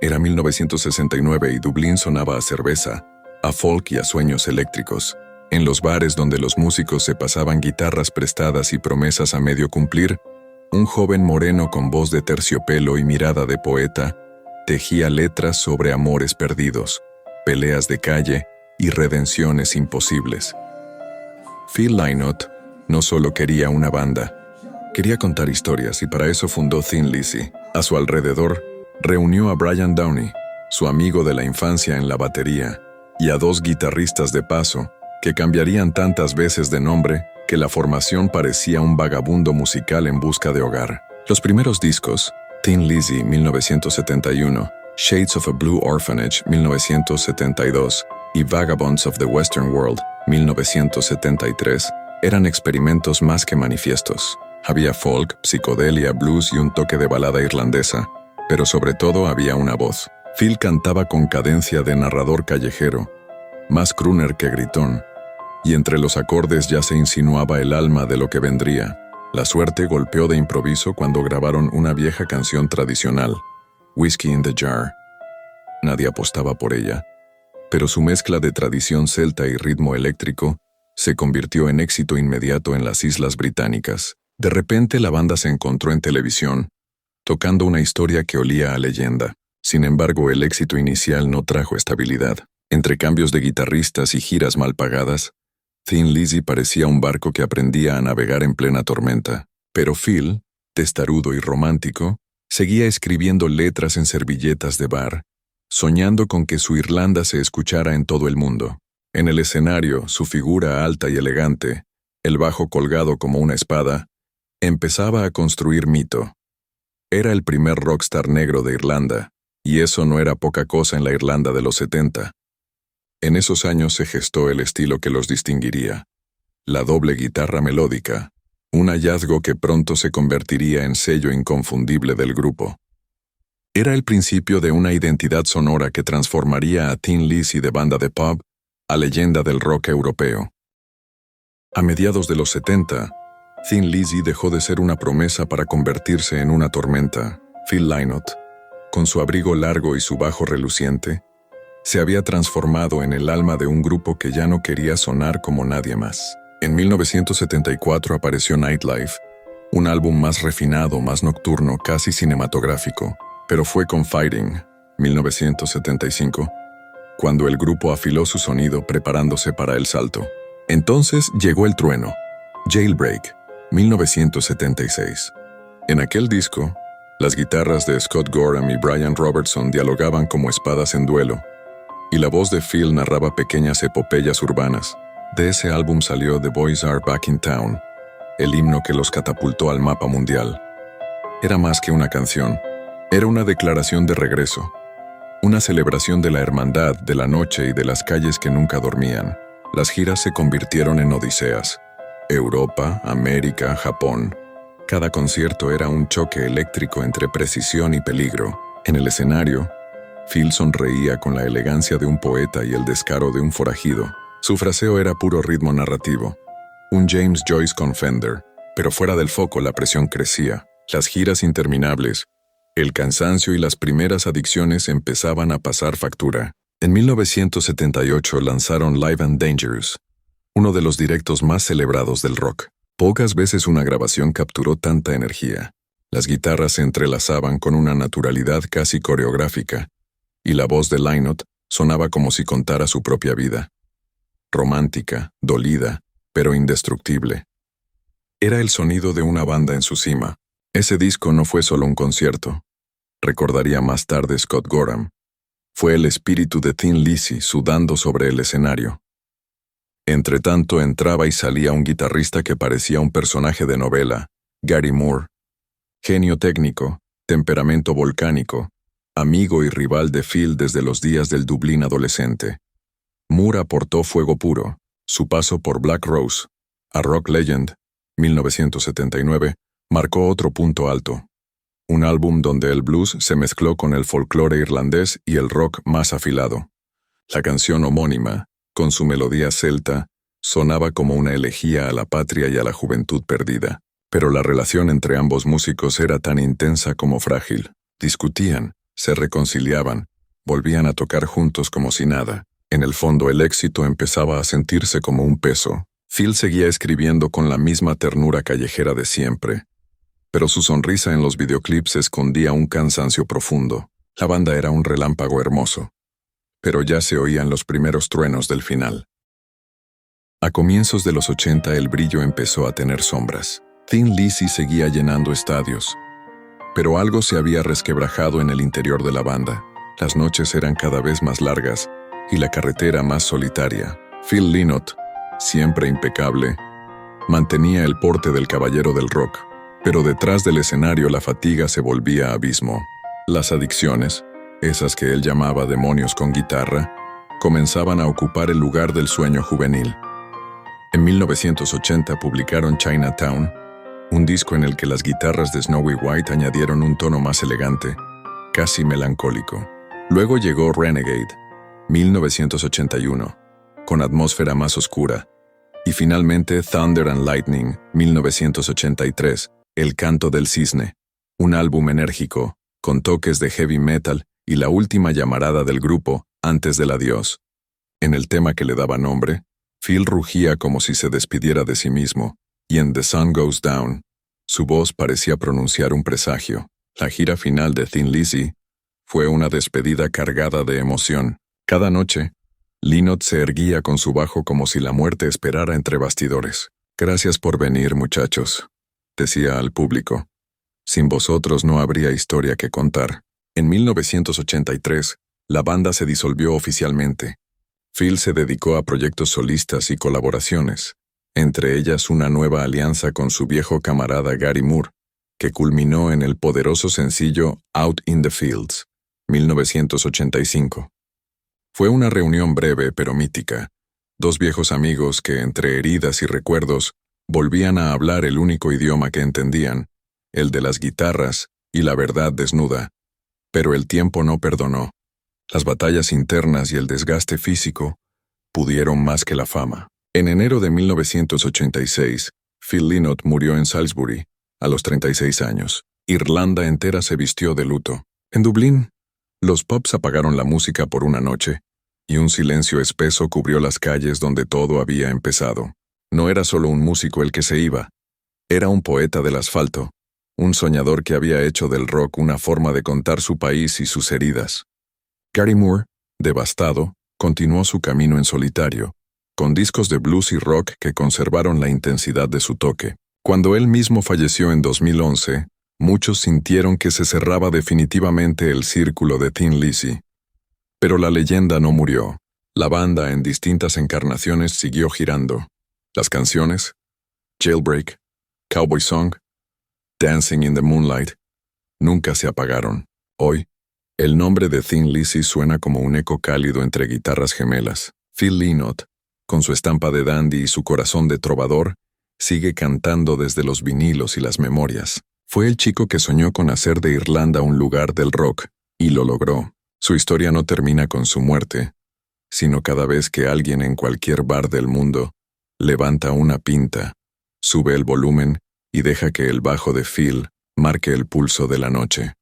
Era 1969 y Dublín sonaba a cerveza, a folk y a sueños eléctricos. En los bares donde los músicos se pasaban guitarras prestadas y promesas a medio cumplir, un joven moreno con voz de terciopelo y mirada de poeta tejía letras sobre amores perdidos, peleas de calle y redenciones imposibles. Phil Lynott no solo quería una banda, quería contar historias y para eso fundó Thin Lizzy. A su alrededor, reunió a Brian Downey, su amigo de la infancia en la batería, y a dos guitarristas de paso que cambiarían tantas veces de nombre que la formación parecía un vagabundo musical en busca de hogar. Los primeros discos, Thin Lizzy 1971, Shades of a Blue Orphanage 1972 y Vagabonds of the Western World 1973, eran experimentos más que manifiestos. Había folk, psicodelia, blues y un toque de balada irlandesa, pero sobre todo había una voz. Phil cantaba con cadencia de narrador callejero, más crooner que gritón, y entre los acordes ya se insinuaba el alma de lo que vendría. La suerte golpeó de improviso cuando grabaron una vieja canción tradicional, Whiskey in the Jar. Nadie apostaba por ella, pero su mezcla de tradición celta y ritmo eléctrico se convirtió en éxito inmediato en las Islas Británicas. De repente la banda se encontró en televisión, tocando una historia que olía a leyenda. Sin embargo, el éxito inicial no trajo estabilidad. Entre cambios de guitarristas y giras mal pagadas, Thin Lizzy parecía un barco que aprendía a navegar en plena tormenta. Pero Phil, testarudo y romántico, seguía escribiendo letras en servilletas de bar, soñando con que su Irlanda se escuchara en todo el mundo. En el escenario, su figura alta y elegante, el bajo colgado como una espada, empezaba a construir mito. Era el primer rockstar negro de Irlanda, y eso no era poca cosa en la Irlanda de los 70. En esos años se gestó el estilo que los distinguiría. La doble guitarra melódica, un hallazgo que pronto se convertiría en sello inconfundible del grupo. Era el principio de una identidad sonora que transformaría a Thin Lizzy de banda de pub a leyenda del rock europeo. A mediados de los 70, Thin Lizzy dejó de ser una promesa para convertirse en una tormenta. Phil Lynott, con su abrigo largo y su bajo reluciente, se había transformado en el alma de un grupo que ya no quería sonar como nadie más. En 1974 apareció Nightlife, un álbum más refinado, más nocturno, casi cinematográfico, pero fue con Fighting, 1975, cuando el grupo afiló su sonido preparándose para el salto. Entonces llegó el trueno, Jailbreak, 1976. En aquel disco, las guitarras de Scott Gorham y Brian Robertson dialogaban como espadas en duelo, y la voz de Phil narraba pequeñas epopeyas urbanas. De ese álbum salió The Boys Are Back in Town, el himno que los catapultó al mapa mundial. Era más que una canción, era una declaración de regreso, una celebración de la hermandad, de la noche y de las calles que nunca dormían. Las giras se convirtieron en odiseas. Europa, América, Japón. Cada concierto era un choque eléctrico entre precisión y peligro. En el escenario, Phil sonreía con la elegancia de un poeta y el descaro de un forajido. Su fraseo era puro ritmo narrativo, un James Joyce con Fender, pero fuera del foco la presión crecía. Las giras interminables, el cansancio y las primeras adicciones empezaban a pasar factura. En 1978 lanzaron Live and Dangerous, uno de los directos más celebrados del rock. Pocas veces una grabación capturó tanta energía. Las guitarras se entrelazaban con una naturalidad casi coreográfica, y la voz de Lynott sonaba como si contara su propia vida. Romántica, dolida, pero indestructible. Era el sonido de una banda en su cima. Ese disco no fue solo un concierto, recordaría más tarde Scott Gorham. Fue el espíritu de Thin Lizzy sudando sobre el escenario. Entretanto entraba y salía un guitarrista que parecía un personaje de novela, Gary Moore. Genio técnico, temperamento volcánico, amigo y rival de Phil desde los días del Dublín adolescente. Moore aportó fuego puro. Su paso por Black Rose, a Rock Legend, 1979, marcó otro punto alto. Un álbum donde el blues se mezcló con el folclore irlandés y el rock más afilado. La canción homónima, con su melodía celta, sonaba como una elegía a la patria y a la juventud perdida. Pero la relación entre ambos músicos era tan intensa como frágil. Discutían, Se reconciliaban, volvían a tocar juntos como si nada. En el fondo el éxito empezaba a sentirse como un peso. Phil seguía escribiendo con la misma ternura callejera de siempre, pero su sonrisa en los videoclips escondía un cansancio profundo. La banda era un relámpago hermoso, pero ya se oían los primeros truenos del final. A comienzos de los 80 el brillo empezó a tener sombras. Thin Lizzy seguía llenando estadios, pero algo se había resquebrajado en el interior de la banda. Las noches eran cada vez más largas y la carretera más solitaria. Phil Lynott, siempre impecable, mantenía el porte del caballero del rock, pero detrás del escenario la fatiga se volvía abismo. Las adicciones, esas que él llamaba demonios con guitarra, comenzaban a ocupar el lugar del sueño juvenil. En 1980 publicaron Chinatown, un disco en el que las guitarras de Snowy White añadieron un tono más elegante, casi melancólico. Luego llegó Renegade, 1981, con atmósfera más oscura, y finalmente Thunder and Lightning, 1983, El canto del cisne, un álbum enérgico, con toques de heavy metal y la última llamarada del grupo antes del adiós. En el tema que le daba nombre, Phil rugía como si se despidiera de sí mismo, y en The Sun Goes Down, su voz parecía pronunciar un presagio. La gira final de Thin Lizzy fue una despedida cargada de emoción. Cada noche, Lynott se erguía con su bajo como si la muerte esperara entre bastidores. «Gracias por venir, muchachos», decía al público. «Sin vosotros no habría historia que contar». En 1983, la banda se disolvió oficialmente. Phil se dedicó a proyectos solistas y colaboraciones, entre ellas una nueva alianza con su viejo camarada Gary Moore, que culminó en el poderoso sencillo Out in the Fields, 1985. Fue una reunión breve pero mítica. Dos viejos amigos que, entre heridas y recuerdos, volvían a hablar el único idioma que entendían, el de las guitarras y la verdad desnuda. Pero el tiempo no perdonó. Las batallas internas y el desgaste físico pudieron más que la fama. En enero de 1986, Phil Lynott murió en Salisbury, a los 36 años. Irlanda entera se vistió de luto. En Dublín, los pubs apagaron la música por una noche, y un silencio espeso cubrió las calles donde todo había empezado. No era solo un músico el que se iba, era un poeta del asfalto, un soñador que había hecho del rock una forma de contar su país y sus heridas. Gary Moore, devastado, continuó su camino en solitario, con discos de blues y rock que conservaron la intensidad de su toque. Cuando él mismo falleció en 2011, muchos sintieron que se cerraba definitivamente el círculo de Thin Lizzy. Pero la leyenda no murió. La banda en distintas encarnaciones siguió girando. Las canciones, Jailbreak, Cowboy Song, Dancing in the Moonlight, nunca se apagaron. Hoy, el nombre de Thin Lizzy suena como un eco cálido entre guitarras gemelas. Phil Lynott, con su estampa de dandy y su corazón de trovador, sigue cantando desde los vinilos y las memorias. Fue el chico que soñó con hacer de Irlanda un lugar del rock, y lo logró. Su historia no termina con su muerte, sino cada vez que alguien en cualquier bar del mundo levanta una pinta, sube el volumen y deja que el bajo de Phil marque el pulso de la noche.